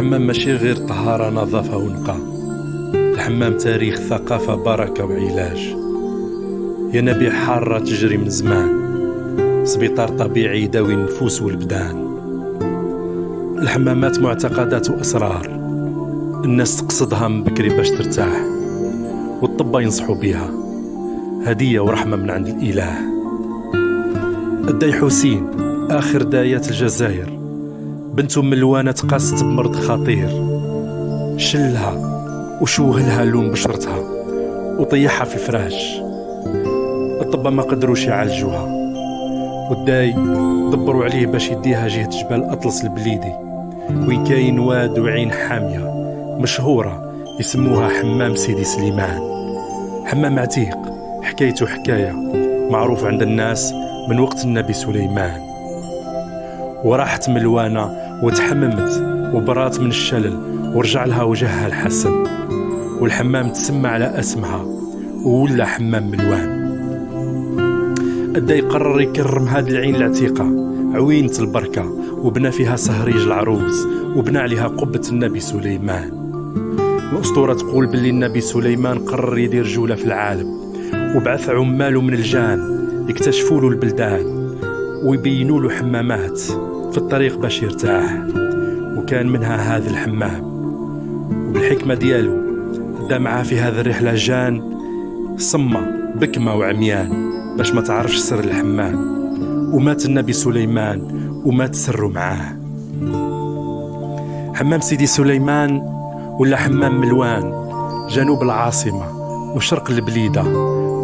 الحمام ماشي غير طهارة، نظافة ونقاء. الحمام تاريخ، ثقافة، بركة وعلاج. ينابيع حارة تجري من زمان، سبيطار طبيعي يداوي النفوس والبدان. الحمامات معتقدات وأسرار، الناس تقصدها من بكري باش ترتاح، والطبا ينصحوا بيها، هدية ورحمة من عند الإله. الداي حسين آخر دايات الجزائر، بنته ملوانة تقاست بمرض خطير، شلها وشوهلها لون بشرتها وطيحها في الفراش. الطبا ما قدروش يعالجوها، والداي دبروا عليه باش يديها جهة جبال أطلس البليدي، وين كاين واد وعين حامية مشهورة يسموها حمام سيدي سليمان. حمام عتيق، حكايته حكاية معروف عند الناس من وقت النبي سليمان. وراحت ملوانة وتحممت وبرات من الشلل، ورجع لها وجهها الحسن، والحمام تسمى على اسمها وولا حمام ملوان. الداي قرر يكرم هذه العين العتيقة، عوينة البركة، وبنى فيها سهريج العروس، وبنى عليها قبة النبي سليمان. الأسطورة تقول باللي النبي سليمان قرر يدير جولة في العالم، وبعث عماله من الجان يكتشفوا له البلدان ويبينوا له حمامات في الطريق باش يرتاح، وكان منها هذا الحمام. وبالحكمة ديالو دا معاه في هذه الرحلة جان صمة بكمة وعميان باش ما تعرفش سر الحمام، ومات النبي سليمان ومات سره معاه. حمام سيدي سليمان ولا حمام ملوان، جنوب العاصمة وشرق البليدة،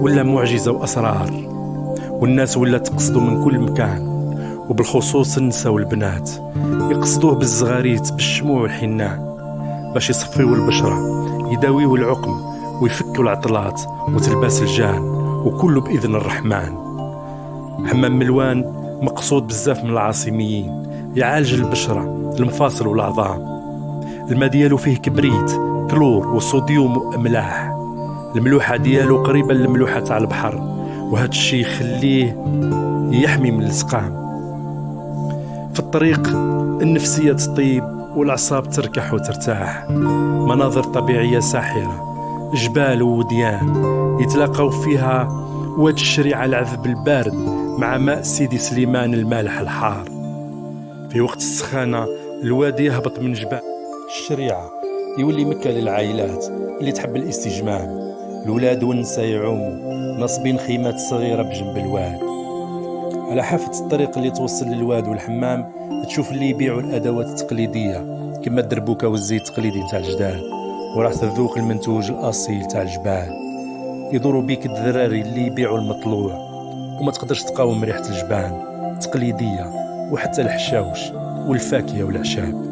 ولا معجزة وأسرار، والناس ولا تقصدوا من كل مكان، وبالخصوص النساء والبنات يقصدوه بالزغاريت بالشموع والحنان باش يصفيوا البشرة، يداويوا العقم، ويفكوا العطلات وتلباس الجان، وكله بإذن الرحمن. حمام ملوان مقصود بزاف من العاصميين، يعالج البشرة، المفاصل والعظام. الماء ديالو فيه كبريت، كلور وصوديوم وأملاح. الملوحة ديالو قريبة للملوحة تاع البحر، وهذا الشيء يخليه يحمي من السقام. في الطريق النفسية تطيب والأعصاب تركح وترتاح. مناظر طبيعية ساحرة، جبال ووديان يتلاقوا فيها واد الشريعة العذب البارد مع ماء سيدي سليمان المالح الحار. في وقت السخانة الوادي يهبط من جبال الشريعة، يولي مكة للعائلات اللي تحب الاستجمام. الولاد والنساء يعوموا نصبين خيمات صغيرة بجنب الواد. على حافة الطريق اللي توصل للواد والحمام تشوف اللي يبيعوا الأدوات التقليدية كما الدربوكة والزيت التقليدي تاع الجداد، وراح تذوق المنتوج الأصيل تاع الجبال. يدوروا بيك الذراري اللي يبيعوا المطلوع، وما تقدرش تقاوم ريحة الجبان التقليدية، وحتى الحشاوش والفاكهة والأعشاب.